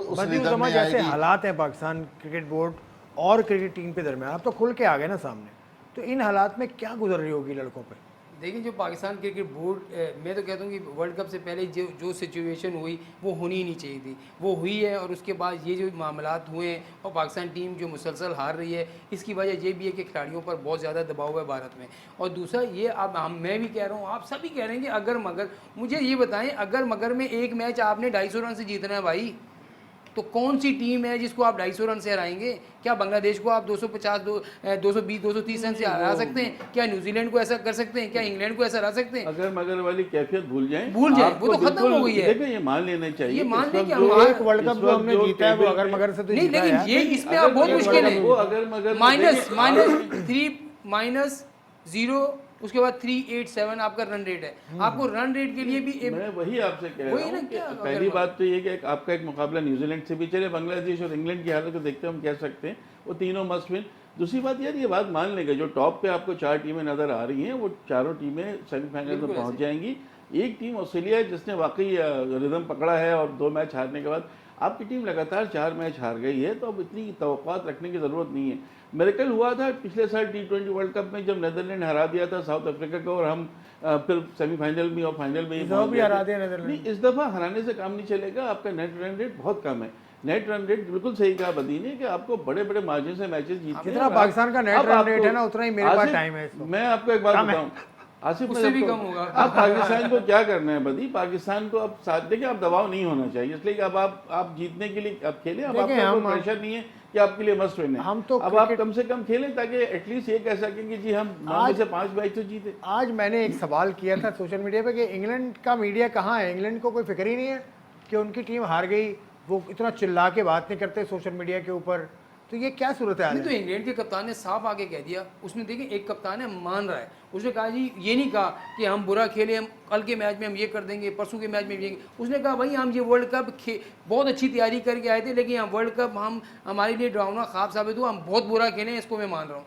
उस बदी रिदम उज़्ज़मा में जैसे आएगी। हालात हैं पाकिस्तान क्रिकेट बोर्ड और क्रिकेट टीम के दरमियान, अब तो खुल के आ गए ना सामने, तो इन हालात में क्या गुजर रही होगी लड़कों पे? देखिए जो पाकिस्तान क्रिकेट बोर्ड, मैं तो कहता हूँ कि वर्ल्ड कप से पहले जो जो सिचुएशन हुई वो होनी ही नहीं चाहिए थी, वो हुई है। और उसके बाद ये जो मामलात हुए हैं और पाकिस्तान टीम जो मुसलसल हार रही है, इसकी वजह ये भी है कि खिलाड़ियों पर बहुत ज़्यादा दबाव है भारत में। और दूसरा ये, अब हम, मैं भी कह रहा हूँ, आप सभी कह रहे हैं कि अगर मगर, मुझे ये बताएं, अगर मगर में एक मैच आपने 250 रन से जीतना है भाई, तो कौन सी टीम है जिसको आप 250 रन से हराएंगे? क्या बांग्लादेश को आप 250, 220, 230 रन से हरा सकते हैं? क्या न्यूजीलैंड को ऐसा कर सकते हैं? क्या इंग्लैंड को ऐसा हरा सकते हैं? अगर मगर वाली कैफियत भूल जाएं, भूल जाएं, आपको वो तो खत्म बिल्कुल हो गई है। देखिए ये मान लेना चाहिए ये कि मान इस लें वक्त कि जो हम एक वर्ल्ड कप इस जो वक्त हमने जो जीता है वो टेबल अगर में- मगर से तो नहीं, जीता लेकिन है ये यार। इसमें आप बहुत अगर मुश्किल मगर है। वो अगर मगर में माइनस देखिए, माइनस 3 माइनस 0, उसके बाद 387 आपका रन रेट है। आपको रन रेट के लिए भी मैं वही आपसे कह वही रहा ना हूँ कि क्या, अगर पहली मगर- बात तो ये कि आपका एक मुकाबला न्यूजीलैंड से भी चले, बांग्लादेश और इंग्लैंड की हालत को देखते हम कह सकते हैं वो तीनों मस्ट विन। दूसरी बात यार, ये बात मान लेंगे, जो टॉप पे आपको 4 टीमें नजर आ रही हैं वो चारों टीमें सेमीफाइनल में बिल्कुल पहुंच ऐसे। जाएंगी। एक टीम ऑस्ट्रेलिया है जिसने वाकई रिदम पकड़ा है और 2 मैच हारने के बाद आपकी टीम लगातार 4 मैच हार गई है, तो अब इतनी तवक्कुआत रखने की ज़रूरत नहीं है। मेरेकल हुआ था पिछले साल T20 वर्ल्ड कप में जब नेदरलैंड हरा दिया था साउथ अफ्रीका को, और हम फिर सेमीफाइनल में और फाइनल में ही इस दफा पहुंच भी गए हरा थे। दिया नेदरलैंड। नहीं, इस दफ़ा हराने से काम नहीं चलेगा। आपका नेट रन रेट बहुत कम है। नेट रन रेट बिल्कुल सही कहा बदी ने कि आपको बड़े बड़े मार्जिन से मैचेस जीतने हैं। जितना और पाकिस्तान का नेट अब रन आपको- रेट है ना, उतना ही मेरे पास आसिफ, टाइम है इस वक्त। मैं आपको एक बात कम है। बताऊं आसिफ, उससे भी मैं कम होगा। अब पाकिस्तान को क्या करना है बदी, पाकिस्तान को अब साथ देखिए, अब दबाव नहीं होना चाहिए, इसलिए कि अब आप जीतने के लिए अब खेलें। अब देखिए, आपका हम- कोई प्रेशर नहीं है कि आपके लिए मस्ट विन है। हम तो अब आप क्रिकेट- कम से कम खेलें ताकि एटलीस्ट ये कह सकें कि जी हम 9 में आज- से 5 मैच तो जीते। आज मैंने एक सवाल किया था सोशल मीडिया पे कि इंग्लैंड का मीडिया कहाँ है? इंग्लैंड को कोई फिक्र ही नहीं है कि उनकी टीम हार गई, वो इतना चिल्ला के बात नहीं करते सोशल मीडिया के ऊपर। तो ये क्या सूरत हाल नहीं, तो है? इंग्लैंड के कप्तान ने साफ आके कह दिया। उसने, देखिए, एक कप्तान है, मान रहा है, उसने कहा जी, ये नहीं कहा कि हम बुरा खेले, हम कल के मैच में हम ये कर देंगे, परसों के मैच में ये। उसने कहा भाई हम ये वर्ल्ड कप बहुत अच्छी तैयारी करके आए थे, लेकिन हम वर्ल्ड कप हमारे लिए डरावना ख्वाब साबित हुआ, हम बहुत बुरा खेले, इसको मैं मान रहा हूँ।